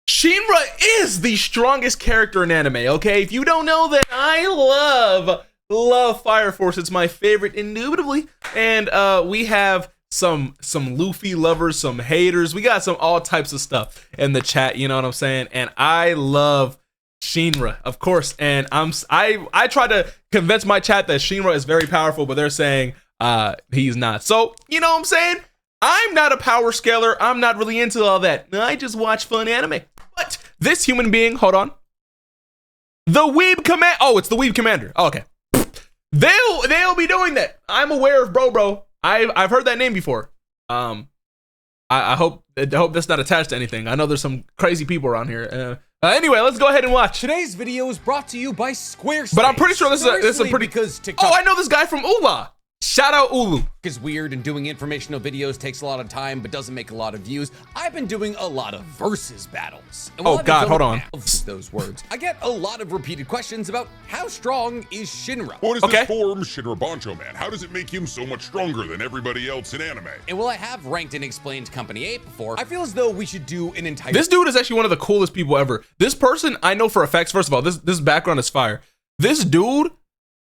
Shinra is the strongest character in anime, okay? If you don't know that, I love Fire Force. It's my favorite, indubitably. And we have some Luffy lovers, some haters. We got some all types of stuff in the chat, you know what I'm saying? And I love Shinra, of course. And I try to convince my chat that Shinra is very powerful, but they're saying he's not. So, you know what I'm saying? I'm not a power scaler. I'm not really into all that. I just watch fun anime. But this human being, hold on. The Weeb Command. Oh, it's the Weeb Commander. Oh, okay. They'll be doing that. I'm aware of Bro. I've heard that name before. I hope that's not attached to anything. I know there's some crazy people around here. Anyway, let's go ahead and watch. Today's video is brought to you by Squarespace. But I'm pretty sure this is a pretty. Because TikTok. Oh, I know this guy from Ula. Shout out Ulu. Is weird, and doing informational videos takes a lot of time but doesn't make a lot of views. I've been doing a lot of versus battles. And oh God, hold on. Those words. I get a lot of repeated questions about how strong is Shinra? What is this form, Shinra Bancho Man? How does it make him so much stronger than everybody else in anime? And while I have ranked and explained Company 8 before, I feel as though we should do an entire— This dude is actually one of the coolest people ever. This person, I know for a fact, first of all, this background is fire. This dude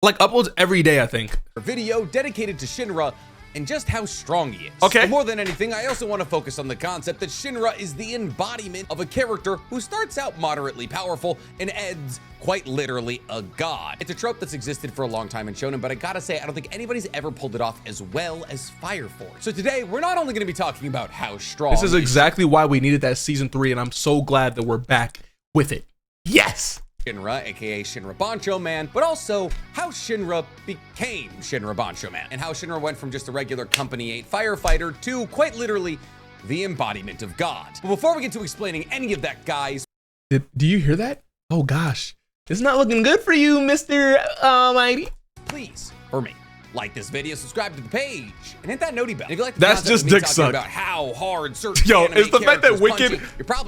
like uploads every day, I think. A video dedicated to Shinra and just how strong he is. Okay. But more than anything, I also want to focus on the concept that Shinra is the embodiment of a character who starts out moderately powerful and ends quite literally a god. It's a trope that's existed for a long time in shonen, but I gotta say, I don't think anybody's ever pulled it off as well as Fire Force. So today, we're not only gonna be talking about how strong— This is exactly why we needed that season 3, and I'm so glad that we're back with it. Yes! Shinra, aka Shinra Bancho Man, but also how Shinra became Shinra Bancho Man, and how Shinra went from just a regular Company 8 firefighter to quite literally the embodiment of God. But before we get to explaining any of that, guys— Do you hear that? Oh gosh, it's not looking good for you, Mr. Almighty. Please, for me, like this video, subscribe to the page, and hit that noti bell. If you like the That's just dick suck. About how hard certain Yo, it's the fact that Wicked—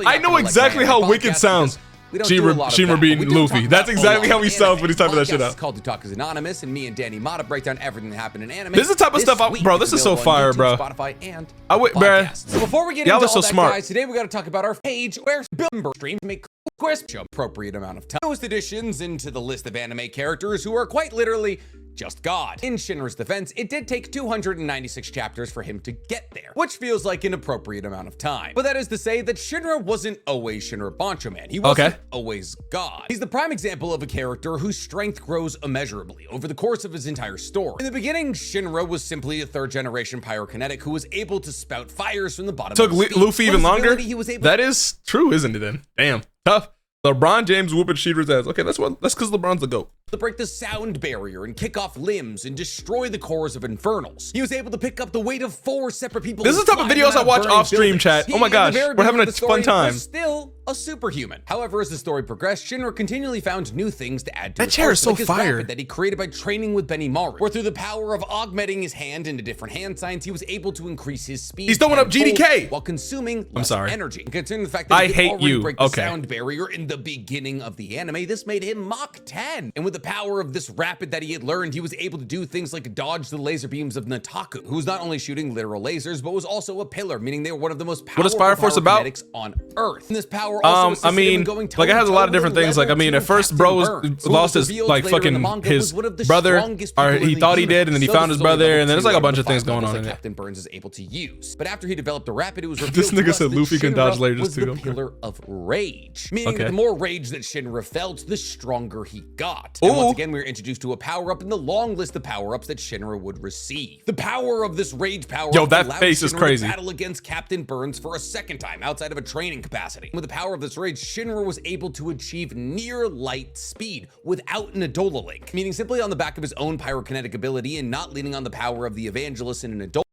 I know exactly how Wicked sounds. Shinra being Luffy. That's exactly how he sounds when he's typing that shit out. It's called Talkers Anonymous, and me and Danny Mata break down everything that happened in anime. This is the type of stuff, bro. This is so fire, bro. Spotify and bruh. So before we get into all that, guys, today we got to talk about our page where Bilber streams make Squarespace appropriate amount of time. Newest additions into the list of anime characters who are quite literally just God. In Shinra's defense, it did take 296 chapters for him to get there, which feels like an appropriate amount of time. But that is to say that Shinra wasn't always Shinra Bancho Man. He wasn't always God. He's the prime example of a character whose strength grows immeasurably over the course of his entire story. In the beginning, Shinra was simply a third-generation pyrokinetic who was able to spout fires from the bottom of his feet. Took Luffy even longer? That is true, isn't it then? Damn, tough. LeBron James whooping Shinra's ass. Okay, that's because LeBron's the GOAT. To break the sound barrier and kick off limbs and destroy the cores of infernals. He was able to pick up the weight of 4 separate people. This is the type of videos I watch off stream, chat. Oh my gosh, we're having a fun time. Still a superhuman. However, as the story progressed, Shinra continually found new things to add to that chair is so fire that he created by training with Benimaru, where through the power of augmenting his hand into different hand signs, he was able to increase his speed. He's throwing up GDK while consuming less energy. And considering the fact that I he could hate already you. break the sound barrier in the beginning of the anime, this made him Mach 10. And with the power of this rapid that he had learned, he was able to do things like dodge the laser beams of Nataku, who was not only shooting literal lasers, but was also a pillar, meaning they were one of the most powerful— What is Fire Force about? On Earth. And this power also I mean, like it has a lot of different things. Like, I mean, at first bro lost his, like, fucking his brother, or he thought he did, and then he found his brother, and then there's like a bunch of things going on in it. Captain Burns is able to use. But after he developed the rapid, it was revealed this nigga said Luffy can dodge lasers was too. The pillar of rage, meaning that the more rage that Shinra felt, the stronger he got. And once again, we were introduced to a power-up in the long list of power-ups that Shinra would receive. The power of this rage power— Yo, that face is crazy. To battle against Captain Burns for a second time outside of a training capacity. With the power of this rage, Shinra was able to achieve near light speed without an Adola link, meaning simply on the back of his own pyrokinetic ability and not leaning on the power of the evangelist in an Adola.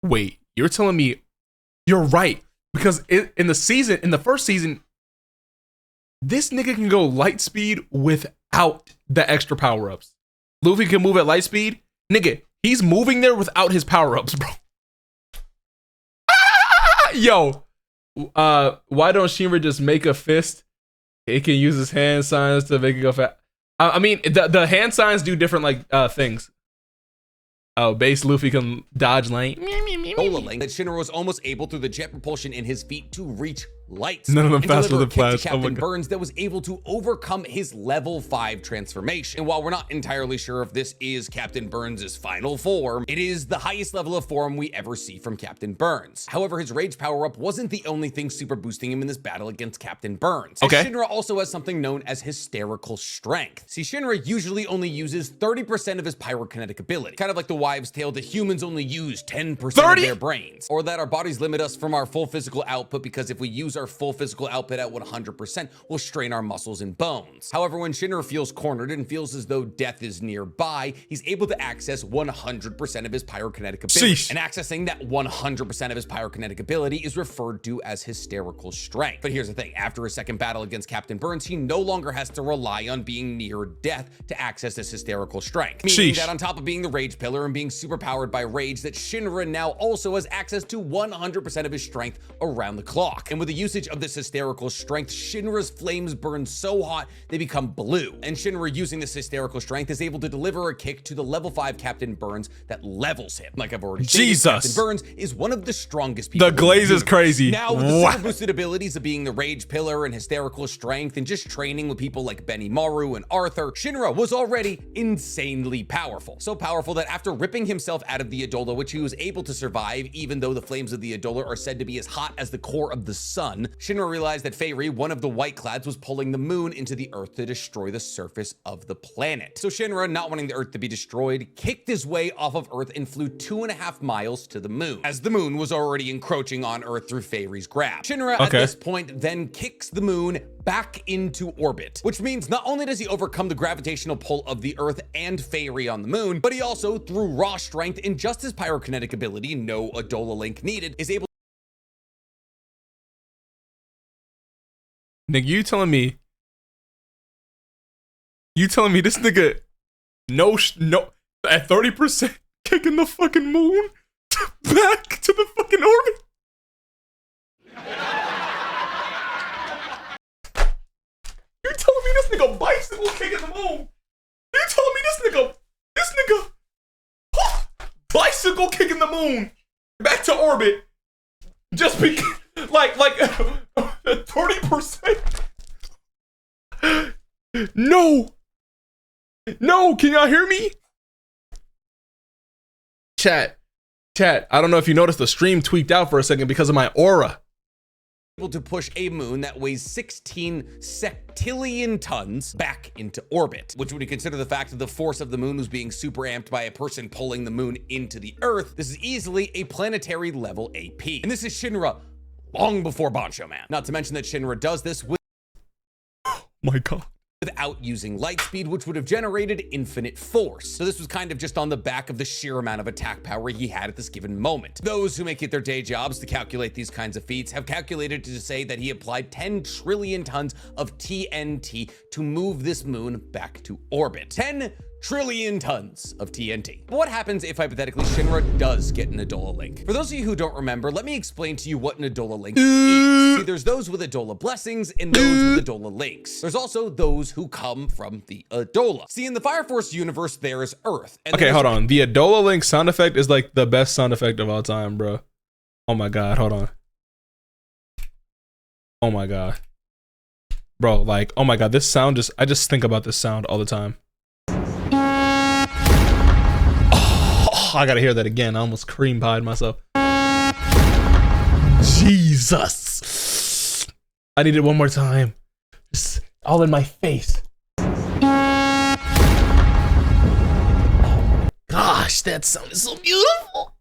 Wait, you're telling me you're right? Because in the first season, this nigga can go light speed without the extra power-ups. Luffy can move at light speed. Nigga, he's moving there without his power-ups, bro. Yo, why don't Shinra just make a fist? It can use his hand signs to make it go fast. I mean, the hand signs do different like things. Oh, base Luffy can dodge lane. That Shinra was almost able through the jet propulsion in his feet to reach lights. None of them and faster deliver a than kick to Flash. Oh my Captain God. Burns that was able to overcome his level 5 transformation. And while we're not entirely sure if this is Captain Burns' final form, it is the highest level of form we ever see from Captain Burns. However, his rage power-up wasn't the only thing super boosting him in this battle against Captain Burns. Okay. Shinra also has something known as hysterical strength. See, Shinra usually only uses 30% of his pyrokinetic ability, kind of like the wives' tale that humans only use 10% of their brains, or that our bodies limit us from our full physical output because if we use our full physical output at 100%, we'll strain our muscles and bones. However, when Shinra feels cornered and feels as though death is nearby, he's able to access 100% of his pyrokinetic ability. Sheesh. And accessing that 100% of his pyrokinetic ability is referred to as hysterical strength. But here's the thing, after a second battle against Captain Burns, he no longer has to rely on being near death to access this hysterical strength. Meaning Sheesh. that on top of being the rage pillar and being super powered by rage, that Shinra now also has access to 100% of his strength around the clock. And with the usage of this hysterical strength, Shinra's flames burn so hot they become blue. And Shinra, using this hysterical strength, is able to deliver a kick to the level 5 Captain Burns that levels him. Like I've already stated, Jesus. Captain Burns is one of the strongest people. The glaze is crazy. Now, with the Wow. super boosted abilities of being the rage pillar and hysterical strength and just training with people like Benimaru and Arthur, Shinra was already insanely powerful. So powerful that after ripping himself out of the Adola, which he was able to survive even though the flames of the Adola are said to be as hot as the core of the sun, Shinra realized that Feyre, one of the White Clads, was pulling the moon into the earth to destroy the surface of the planet. So Shinra, not wanting the earth to be destroyed, kicked his way off of earth and flew 2.5 miles to the moon, as the moon was already encroaching on earth through Feyre's grab. Shinra at this point then kicks the moon back into orbit, which means not only does he overcome the gravitational pull of the earth and Feyre on the moon, but he also, through raw strength and just his pyrokinetic ability, no Adola link needed, is able. Nigga, you telling me this nigga no at 30% kicking the fucking moon back to the fucking orbit? You telling me this nigga bicycle kicking the moon? You telling me this nigga bicycle kicking the moon back to orbit just because like 30%? No, can y'all hear me? Chat, I don't know if you noticed the stream tweaked out for a second because of my aura. Able to push a moon that weighs 16 septillion tons back into orbit, which when you consider the fact that the force of the moon was being super amped by a person pulling the moon into the earth, this is easily a planetary level AP. And this is Shinra long before Bancho Man. Not to mention that Shinra does this with My God. without using light speed, which would have generated infinite force. So this was kind of just on the back of the sheer amount of attack power he had at this given moment. Those who make it their day jobs to calculate these kinds of feats have calculated to say that he applied 10 trillion tons of TNT to move this moon back to orbit. 10 trillion tons of TNT. But what happens if hypothetically Shinra does get an Adola link? For those of you who don't remember, let me explain to you what an Adola link is. See, there's those with Adola blessings and those with Adola links. There's also those who come from the Adola. See, in the Fire Force universe, there is Earth. And Okay, hold on. The Adola Link sound effect is like the best sound effect of all time, bro. Oh my God, hold on. Oh my God. Bro, like, oh my God, this sound I just think about this sound all the time. Oh, I gotta hear that again. I almost cream pied myself. Jesus. I need it one more time. Just all in my face. Gosh, that sound is so beautiful.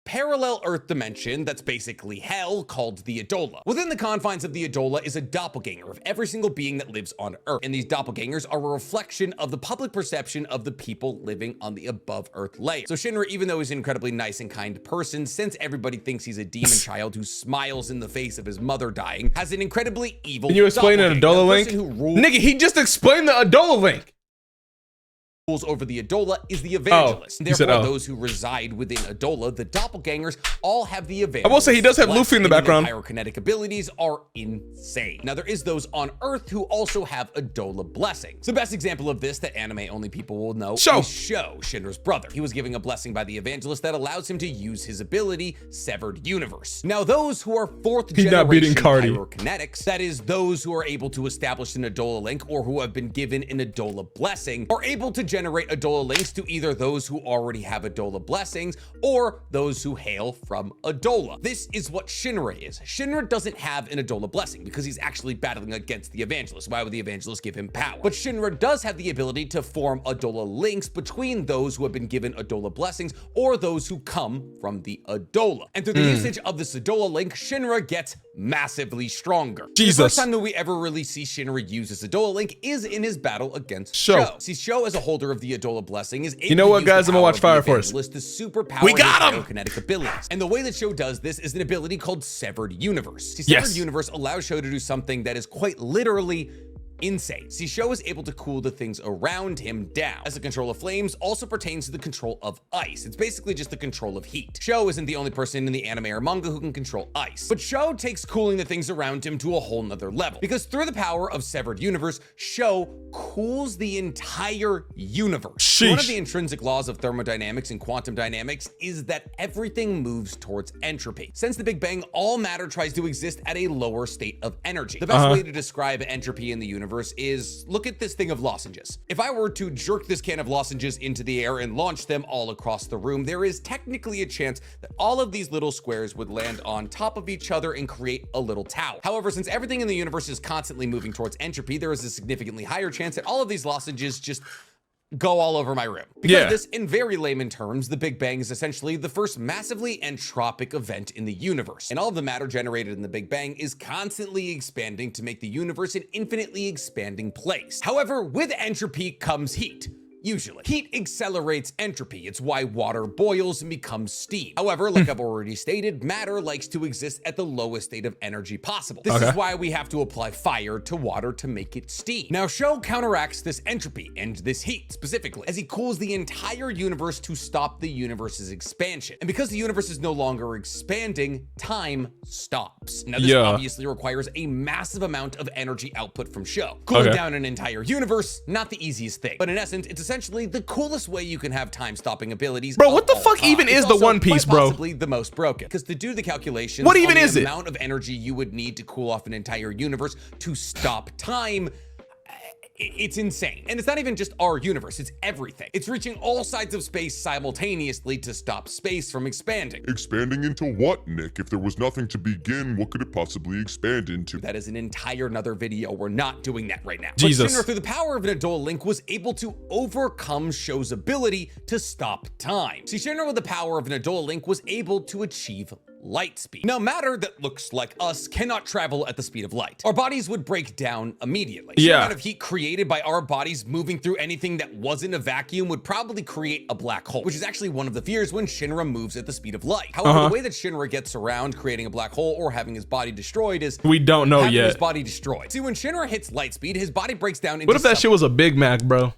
parallel Earth dimension that's basically hell called the Adola. Within the confines of the Adola is a doppelganger of every single being that lives on Earth, and these doppelgangers are a reflection of the public perception of the people living on the above Earth layer. So Shinra, even though he's an incredibly nice and kind person, since everybody thinks he's a demon child who smiles in the face of his mother dying, has an incredibly evil Can you explain an doppelganger, Adola a link? person who rules Nigga, he just explained the Adola link. rules over the Adola is the Evangelist. he said, Therefore, those who reside within Adola, the doppelgangers, all have the Evangelist. I will say he does have Luffy in the background. Pyrokinetic abilities are insane. Now, there is those on Earth who also have Adola blessings. The best example of this that anime-only people will know is Sho, Shinra's brother. He was giving a blessing by the Evangelist that allows him to use his ability, Severed Universe. Now, those who are fourth generation pyrokinetics, that is, those who are able to establish an Adola link or who have been given an Adola blessing, are able to generate Adola links to either those who already have Adola blessings or those who hail from Adola. This is what Shinra is. Shinra doesn't have an Adola blessing because he's actually battling against the Evangelist. Why would the Evangelist give him power? But Shinra does have the ability to form Adola links between those who have been given Adola blessings or those who come from the Adola. And through the usage of this Adola link, Shinra gets massively stronger. Jesus. The first time that we ever really see Shinra use his Adola link is in his battle against Sho. See, Sho, as a holder of the Adola blessing, is able you know what, guys? I'm gonna watch Fire Force. To superpower we got him! Pyrokinetic abilities. And the way that Sho does this is an ability called Severed Universe. See, Severed Universe allows Sho to do something that is quite literally insane. See, Sho is able to cool the things around him down, as the control of flames also pertains to the control of ice. It's basically just the control of heat. Sho isn't the only person in the anime or manga who can control ice, but Sho takes cooling the things around him to a whole nother level, because through the power of Severed Universe, Sho cools the entire universe. Sheesh. One of the intrinsic laws of thermodynamics and quantum dynamics is that everything moves towards entropy. Since the Big Bang, all matter tries to exist at a lower state of energy. The best way to describe entropy in the universe is, look at this thing of lozenges. If I were to jerk this can of lozenges into the air and launch them all across the room, there is technically a chance that all of these little squares would land on top of each other and create a little tower. However, since everything in the universe is constantly moving towards entropy, there is a significantly higher chance that all of these lozenges just go all over my room. Because this, in very layman terms, the Big Bang is essentially the first massively entropic event in the universe. And all of the matter generated in the Big Bang is constantly expanding to make the universe an infinitely expanding place. However, with entropy comes heat. Usually. Heat accelerates entropy. It's why water boils and becomes steam. However, like I've already stated, matter likes to exist at the lowest state of energy possible. This is why we have to apply fire to water to make it steam. Now, Sho counteracts this entropy and this heat specifically as he cools the entire universe to stop the universe's expansion. And because the universe is no longer expanding, time stops. Now, this obviously requires a massive amount of energy output from Sho. Cooling down an entire universe, not the easiest thing. But in essence, it's essentially the coolest way you can have time-stopping abilities. Bro, what the fuck even is the One Piece, bro? Possibly the most broken, because to do the calculations, what even is the it? Amount of energy you would need to cool off an entire universe to stop time, it's insane. And it's not even just our universe, it's everything. It's reaching all sides of space simultaneously to stop space from expanding. Expanding into what, Nick? If there was nothing to begin, what could it possibly expand into? That is an entire another video. We're not doing that right now. Jesus. But Shinra, through the power of an Adola link, was able to overcome Sho's ability to stop time. See, Shinra, with the power of an Adola link, was able to achieve light speed. Now, matter that looks like us cannot travel at the speed of light. Our bodies would break down immediately. The amount of heat created by our bodies moving through anything that wasn't a vacuum would probably create a black hole, which is actually one of the fears when Shinra moves at the speed of light. However, the way that Shinra gets around creating a black hole or having his body destroyed is we don't know yet. His body destroyed. See, when Shinra hits light speed, his body breaks down into what if that shit was a Big Mac, bro?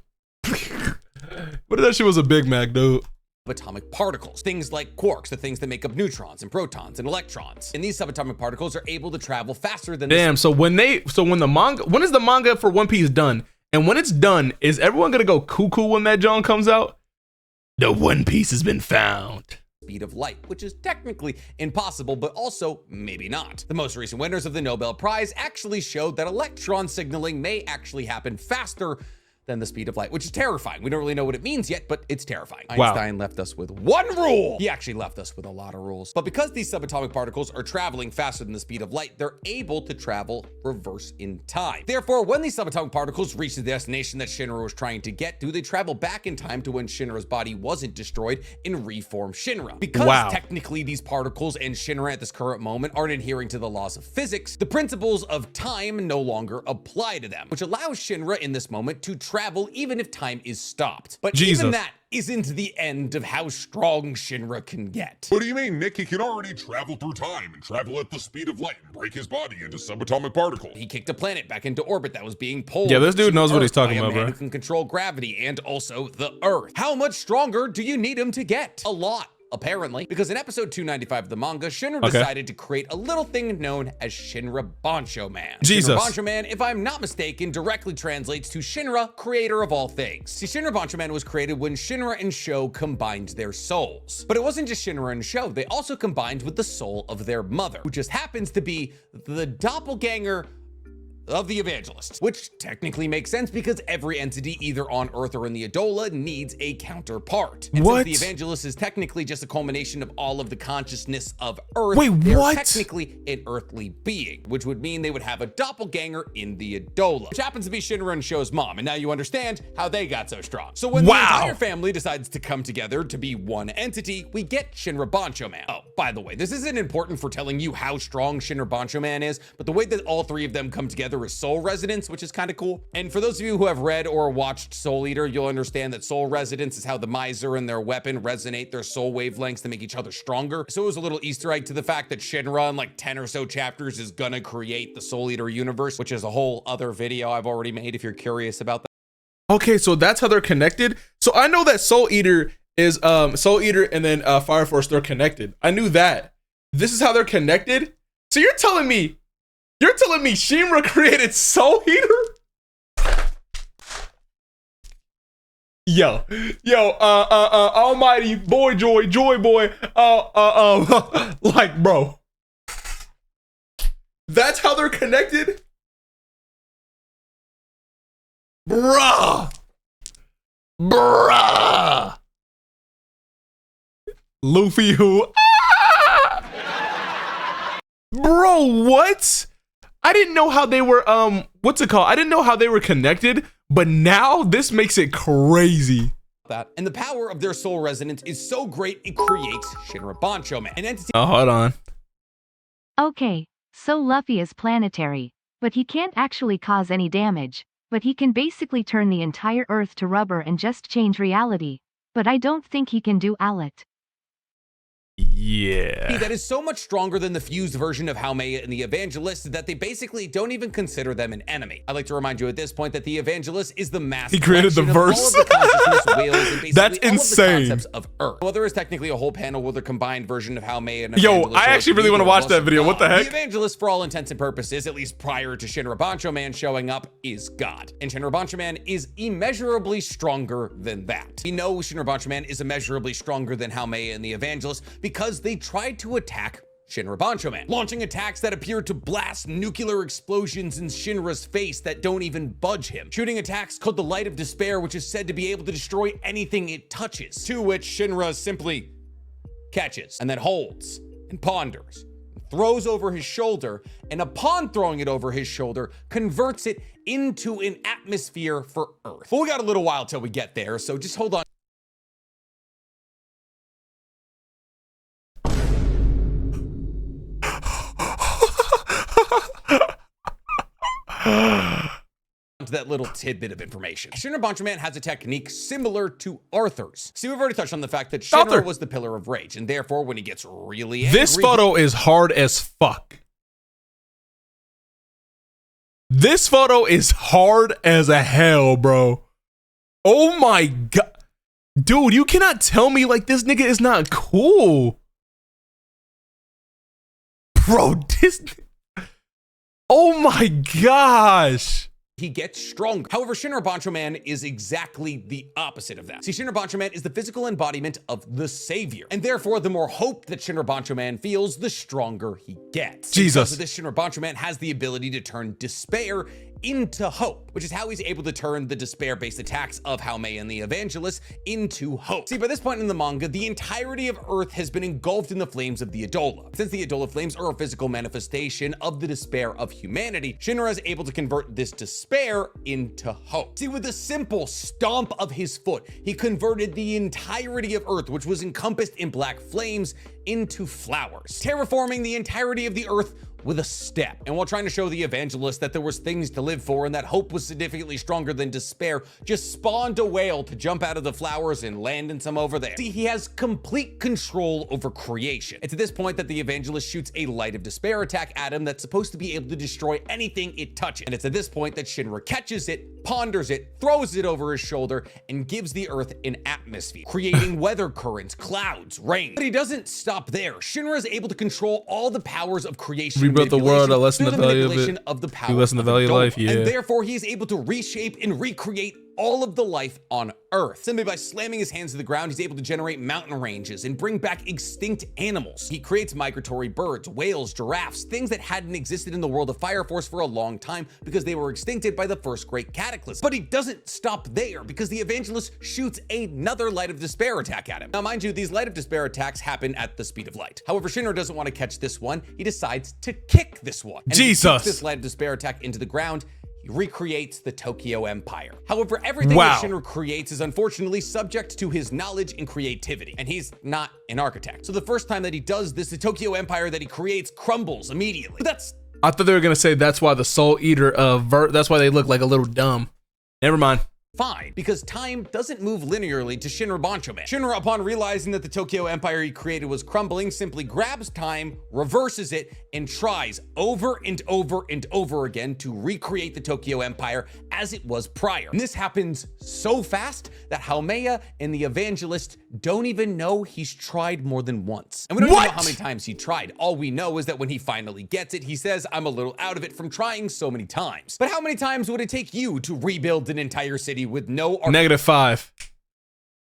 What if that shit was a Big Mac, dude? Atomic particles, things like quarks, the things that make up neutrons and protons and electrons. And these subatomic particles are able to travel faster than when is the manga for One Piece done? And when it's done, is everyone gonna go cuckoo when that John comes out? The One Piece has been found. Speed of light, which is technically impossible, but also maybe not. The most recent winners of the Nobel Prize actually showed that electron signaling may actually happen faster than the speed of light, which is terrifying. We don't really know what it means yet, but it's terrifying. Einstein left us with one rule. He actually left us with a lot of rules. But because these subatomic particles are traveling faster than the speed of light, they're able to travel reverse in time. Therefore, when these subatomic particles reach the destination that Shinra was trying to get to, they travel back in time to when Shinra's body wasn't destroyed and reform Shinra. Because technically these particles and Shinra at this current moment aren't adhering to the laws of physics, the principles of time no longer apply to them, which allows Shinra in this moment to travel travel even if time is stopped. But Jesus. even that isn't the end of how strong Shinra can get. What do you mean, Nick? He can already travel through time and travel at the speed of light and break his body into subatomic particles. He kicked a planet back into orbit that was being pulled. Yeah, this dude to knows what Earth he's talking by a about, man bro. who can control gravity and also the Earth. How much stronger do you need him to get? A lot. Apparently, because in episode 295 of the manga, Shinra decided to create a little thing known as Shinra Bancho Man. Jesus. Shinra Bancho Man, if I'm not mistaken, directly translates to Shinra, creator of all things. See, Shinra Bancho Man was created when Shinra and Sho combined their souls. But it wasn't just Shinra and Sho, they also combined with the soul of their mother, who just happens to be the doppelganger of the Evangelist, which technically makes sense because every entity either on Earth or in the Adola needs a counterpart. And What? since the Evangelist is technically just a culmination of all of the consciousness of Earth, Wait, they're what? technically an earthly being, which would mean they would have a doppelganger in the Adola, which happens to be Shinra and Sho's mom, and now you understand how they got so strong. So when the entire family decides to come together to be one entity, we get Shinra Bancho Man. Oh, by the way, this isn't important for telling you how strong Shinra Bancho Man is, but the way that all three of them come together is soul resonance, which is kind of cool. And for those of you who have read or watched Soul Eater, you'll understand that soul resonance is how the miser and their weapon resonate their soul wavelengths to make each other stronger. So it was a little Easter egg to the fact that Shinra in like 10 or so chapters is gonna create the Soul Eater universe, which is a whole other video I've already made if you're curious about that. Okay, so that's how they're connected. So I know that Soul Eater is Soul Eater and then Fire Force, they're connected. I knew that. This is how they're connected. So you're telling me Shinra created Soul Eater? Yo, almighty boy, joy boy, like, bro, that's how they're connected? Bruh. Luffy who? Bro, what? I didn't know how they were, what's it called? I didn't know how they were connected, but now this makes it crazy. That. And the power of their soul resonance is so great, it creates Shinra Bancho Man, an entity. Oh, hold on. Okay, so Luffy is planetary, but he can't actually cause any damage, but he can basically turn the entire Earth to rubber and just change reality. But I don't think he can do Allet. Yeah. That is so much stronger than the fused version of Haumea and the Evangelist that they basically don't even consider them an enemy. I'd like to remind you at this point that the Evangelist is the master. He created the verse. All of the consciousness, wills, and basically That's all insane. Of the concepts of Earth. Well, there is technically a whole panel with a combined version of Haumea and Yo, Evangelist. I actually really want to watch that video. What the heck? The Evangelist, for all intents and purposes, at least prior to Shinra Bancho Man showing up, is God. And Shinra Bancho Man is immeasurably stronger than that. We know Shinra Bancho Man is immeasurably stronger than Haumea and the Evangelist because they tried to attack Shinra Bancho Man, launching attacks that appear to blast nuclear explosions in Shinra's face that don't even budge him, shooting attacks called the Light of Despair, which is said to be able to destroy anything it touches, to which Shinra simply catches and then holds and ponders, and throws over his shoulder, and upon throwing it over his shoulder, converts it into an atmosphere for Earth. Well, we got a little while till we get there, so just hold on. To that little tidbit of information. Shinra Bancho Man has a technique similar to Arthur's. See, we've already touched on the fact that Shinra was the Pillar of Rage, and therefore when he gets really angry, this photo is hard as fuck. This photo is hard as a hell, bro. Oh my god. Dude, you cannot tell me like this nigga is not cool. Bro, this... Oh my gosh. he gets stronger. However, Shinra Bancho Man is exactly the opposite of that. See, Shinra Bancho Man is the physical embodiment of the savior, and therefore the more hope that Shinra Bancho Man feels, the stronger he gets. Jesus. Because of this, Shinra Bancho Man has the ability to turn despair into hope, which is how he's able to turn the despair-based attacks of Haumei and the Evangelist into hope. See, by this point in the manga, the entirety of Earth has been engulfed in the flames of the Adola. Since the Adola flames are a physical manifestation of the despair of humanity, Shinra is able to convert this despair into hope. See, with a simple stomp of his foot, he converted the entirety of Earth, which was encompassed in black flames, into flowers, terraforming the entirety of the earth with a step. And while trying to show the evangelist that there was things to live for and that hope was significantly stronger than despair, just spawned a whale to jump out of the flowers and land in some over there. See, he has complete control over creation. It's at this point that the evangelist shoots a light of despair attack at him that's supposed to be able to destroy anything it touches. And it's at this point that Shinra catches it, ponders it, throws it over his shoulder, and gives the earth an atmosphere, creating weather currents, clouds, rain. But he doesn't stop there. Shinra is able to control all the powers of creation. Rebuilt the world, I lessen the value of it. Of the power you lessen the value of life, yeah. And therefore, he is able to reshape and recreate all of the life on Earth. Simply by slamming his hands to the ground, he's able to generate mountain ranges and bring back extinct animals. He creates migratory birds, whales, giraffes, things that hadn't existed in the world of Fire Force for a long time because they were extincted by the first great cataclysm. But he doesn't stop there because the evangelist shoots another light of despair attack at him. Now, mind you, these light of despair attacks happen at the speed of light. However, Shinra doesn't want to catch this one. He decides to kick this one. And Jesus! He kicks this light of despair attack into the ground. He recreates the Tokyo Empire. However, everything that Shinra creates is unfortunately subject to his knowledge and creativity, and he's not an architect. So the first time that he does this, the Tokyo Empire that he creates crumbles immediately. But I thought they were gonna say that's why the Soul Eater that's why they look like a little dumb. Never mind. Fine, because time doesn't move linearly to Shinra Bancho Man. Shinra, upon realizing that the Tokyo Empire he created was crumbling, simply grabs time, reverses it, and tries over and over and over again to recreate the Tokyo Empire as it was prior. And this happens so fast that Haumea and the evangelist don't even know he's tried more than once. And we don't even know how many times he tried. All we know is that when he finally gets it, he says, "I'm a little out of it from trying so many times." But how many times would it take you to rebuild an entire city with no -5?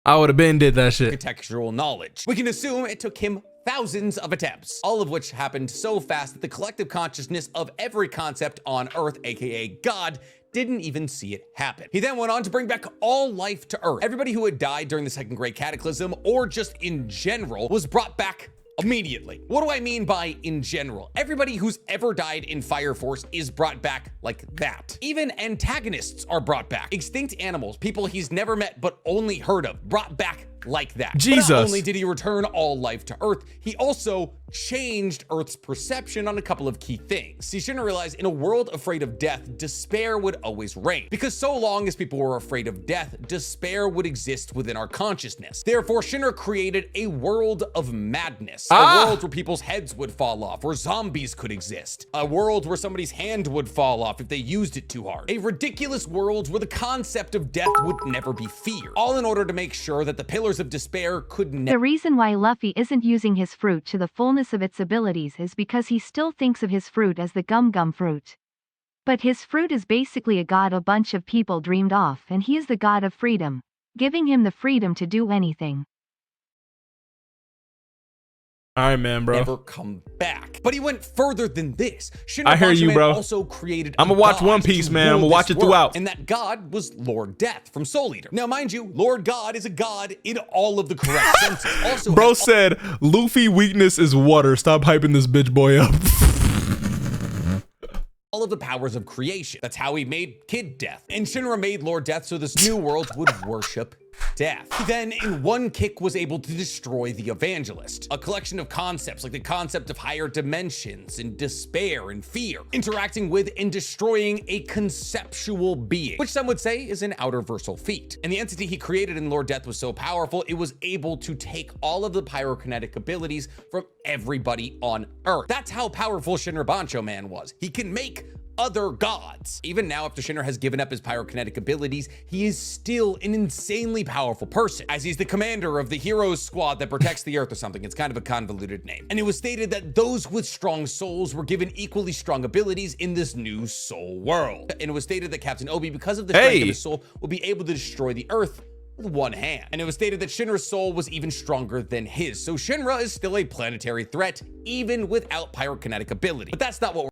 I would have been did that shit. Architectural knowledge? We can assume it took him thousands of attempts, all of which happened so fast that the collective consciousness of every concept on Earth, aka God, didn't even see it happen. He then went on to bring back all life to Earth. Everybody who had died during the Second Great Cataclysm, or just in general, was brought back immediately. What do I mean by in general? Everybody who's ever died in Fire Force is brought back like that. Even antagonists are brought back. Extinct animals, people he's never met but only heard of, brought back like that. Jesus. But not only did he return all life to Earth, he also changed Earth's perception on a couple of key things. See, Shinra realized in a world afraid of death, despair would always reign. Because so long as people were afraid of death, despair would exist within our consciousness. Therefore, Shinra created a world of madness. A world where people's heads would fall off, where zombies could exist. A world where somebody's hand would fall off if they used it too hard. A ridiculous world where the concept of death would never be feared. All in order to make sure that the pillars of despair could never. The reason why Luffy isn't using his fruit to the fullness of its abilities is because he still thinks of his fruit as the gum fruit. But his fruit is basically a god a bunch of people dreamed off, and he is the god of freedom, giving him the freedom to do anything. All right, man, bro. Never come back. But he went further than this. Shinra I hear you, Man bro. Also created I'm gonna watch One Piece, man. I'm gonna watch it throughout. And that god was Lord Death from Soul Eater. Now, mind you, Lord God is a god in all of the correct senses. Also, bro said Luffy weakness is water. Stop hyping this bitch boy up. all of the powers of creation. That's how he made Kid Death. And Shinra made Lord Death so this new world would worship death. He then, in one kick, was able to destroy the Evangelist. A collection of concepts like the concept of higher dimensions and despair and fear, interacting with and destroying a conceptual being, which some would say is an outerversal feat. And the entity he created in Lord Death was so powerful, it was able to take all of the pyrokinetic abilities from everybody on Earth. That's how powerful Shinra Bancho Man was. He can make other gods. Even now, after Shinra has given up his pyrokinetic abilities, he is still an insanely powerful person, as he's the commander of the heroes squad that protects the Earth or something. It's kind of a convoluted name. And it was stated that those with strong souls were given equally strong abilities in this new soul world. And it was stated that Captain Obi, because of the strength of his soul, will be able to destroy the Earth with one hand. And it was stated that Shinra's soul was even stronger than his. So Shinra is still a planetary threat, even without pyrokinetic ability. But that's not what we're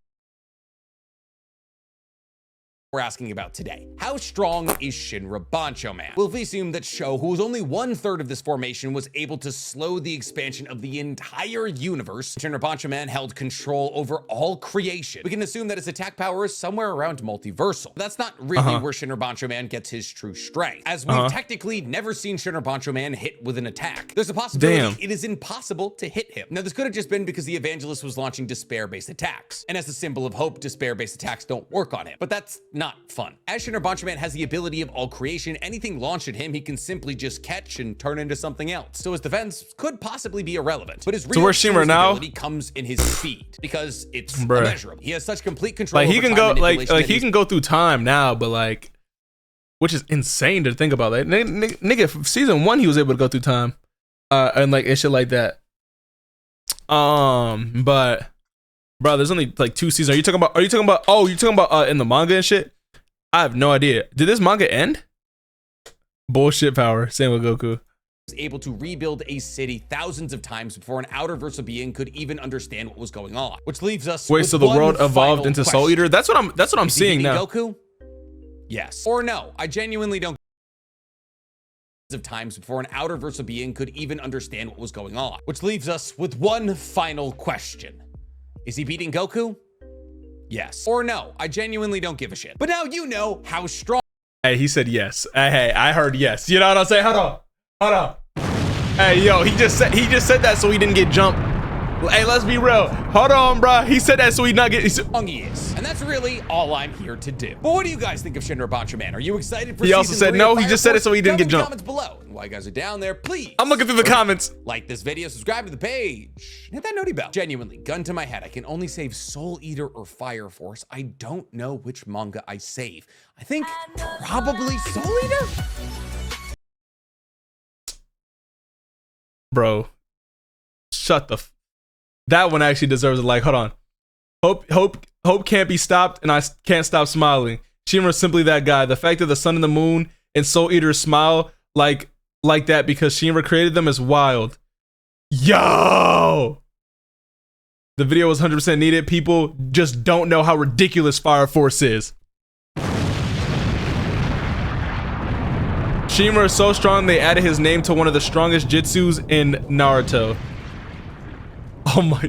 we're asking about today. How strong is Shinra Bancho Man? Well, if we assume that Sho, who was only 1/3 of this formation, was able to slow the expansion of the entire universe, Shinra Bancho Man held control over all creation. We can assume that his attack power is somewhere around multiversal. That's not really where Shinra Bancho Man gets his true strength, as we've technically never seen Shinra Bancho Man hit with an attack. There's a possibility it is impossible to hit him. Now, this could have just been because the Evangelist was launching despair-based attacks, and as a symbol of hope, despair-based attacks don't work on him, but that's not fun. As Shinra Bancho Man has the ability of all creation, anything launched at him, he can simply just catch and turn into something else. So his defense could possibly be irrelevant. But his real ability comes in his speed, because it's immeasurable. He has such complete control. Like he can go, he can go through time now, but like, which is insane to think about. Like, nigga, season 1 he was able to go through time, and like and shit like that. But. Bro, there's only like 2 seasons. Are you talking about? Oh, you're talking about in the manga and shit? I have no idea. Did this manga end? Bullshit power. Same with Goku. Was able to rebuild a city thousands of times before an outer-versal being could even understand what was going on. Which leaves us with so the world evolved into Soul Eater? That's what I'm seeing now. Goku? Yes. Or no. I genuinely don't. Of times before an outer-versal being could even understand what was going on. Which leaves us with one final question. Is he beating Goku? Yes. Or no. I genuinely don't give a shit. But now you know how strong. Hey, he said yes. Hey, I heard yes. You know what I'm saying? Hold on. Hey, yo, he just said that so he didn't get jumped. Hey, let's be real. Hold on, bro. He said that so he not get. He is, and that's really all I'm here to do. But what do you guys think of Shinra Bancho Man? Are you excited for? He also said no. He just said it so he didn't get jumped. Comments below. And while you guys are down there, please. I'm looking through the comments. Like this video, subscribe to the page, hit that noti bell. Genuinely, gun to my head, I can only save Soul Eater or Fire Force. I don't know which manga I save. I think probably Soul Eater. Bro, shut the. That one actually deserves a like. Hold on. Hope can't be stopped, and I can't stop smiling. Shinra's simply that guy. The fact that the sun and the moon and Soul Eater smile like that because Shinra created them is wild. Yo! The video was 100% needed. People just don't know how ridiculous Fire Force is. Shinra is so strong they added his name to one of the strongest jutsus in Naruto. Oh my.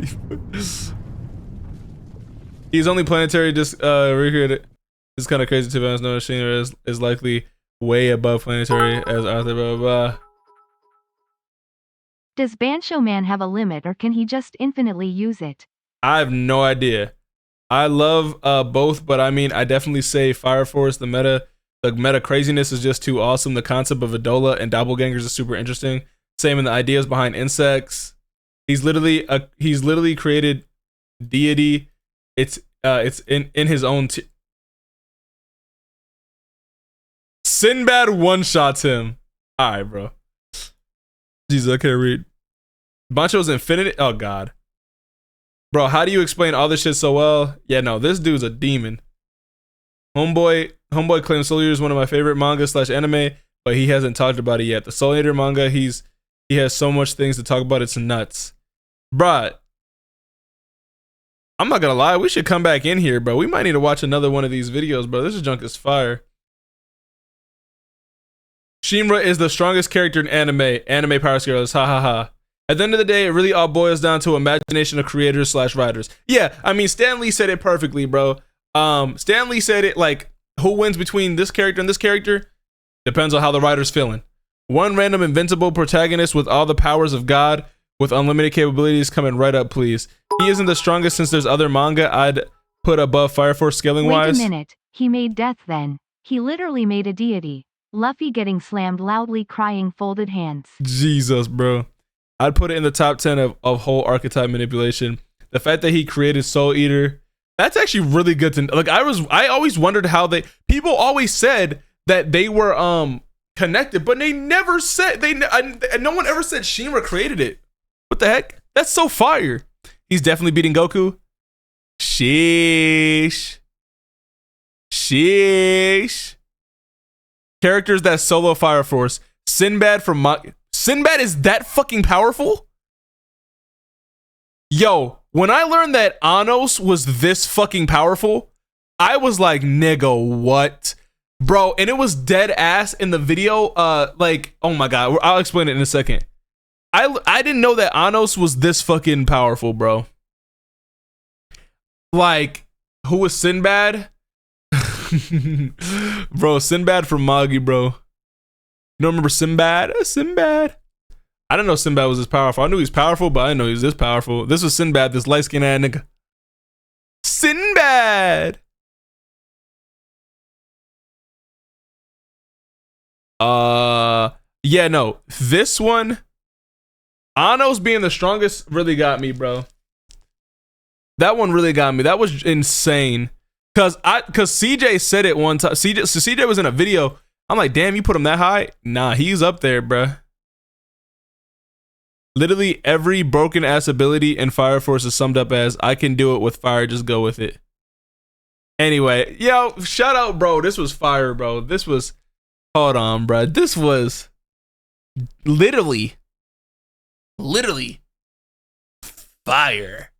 He's only planetary, just recreated. It's kind of crazy to be honest. No, Shinra is likely way above planetary as Arthur, blah, blah, blah. Does Bancho Man have a limit, or can he just infinitely use it? I have no idea. I love both, but I mean, I definitely say Fire Force, the meta craziness is just too awesome. The concept of Adola and doppelgangers is super interesting. Same in the ideas behind insects. He's literally created deity. It's in his own. Sinbad one-shots him. All right, bro. Jesus, I can't read. Bancho's infinite. Oh God, bro, how do you explain all this shit so well? Yeah, no, this dude's a demon. Homeboy claims Soul Eater is one of my favorite manga / anime, but he hasn't talked about it yet. The Soul Eater manga, he has so much things to talk about. It's nuts. Bruh, I'm not gonna lie, we should come back in here, bro. We might need to watch another one of these videos, bro. This junk is fire. Shinra is the strongest character in anime power scales, ha ha ha. At the end of the day, it really all boils down to imagination of creators / writers. Yeah, I mean, Stan Lee said it perfectly, bro. Stan Lee said it like, who wins between this character and this character? Depends on how the writer's feeling. One random invincible protagonist with all the powers of God with unlimited capabilities coming right up, please. He isn't the strongest since there's other manga I'd put above Fire Force scaling wise. Wait a minute, he made death then. He literally made a deity. Luffy getting slammed loudly crying folded hands. Jesus, bro. I'd put it in the top 10 of whole archetype manipulation. The fact that he created Soul Eater, that's actually really good to know. Like I always wondered how people always said that they were connected, but they never said no one ever said Shinra created it. What the heck? That's so fire. He's definitely beating Goku. Sheesh. Characters that solo Fire Force. Sinbad Sinbad is that fucking powerful? Yo, when I learned that Anos was this fucking powerful, I was like, nigga, what? Bro, and it was dead ass in the video. Like, oh my god, I'll explain it in a second. I didn't know that Anos was this fucking powerful, bro. Like, who was Sinbad? Bro, Sinbad from Magi, bro. You don't remember Sinbad? Sinbad. I didn't know Sinbad was this powerful. I knew he was powerful, but I didn't know he was this powerful. This was Sinbad, this light-skinned ass nigga. Sinbad. Yeah, no. This one, Anos being the strongest really got me, bro. That one really got me. That was insane. Cause CJ said it one time. CJ was in a video. I'm like, damn, you put him that high? Nah, he's up there, bruh. Literally every broken ass ability in Fire Force is summed up as I can do it with fire, just go with it. Anyway, yo, shout out, bro. This was fire, bro. This was, hold on, bro. This was literally fire.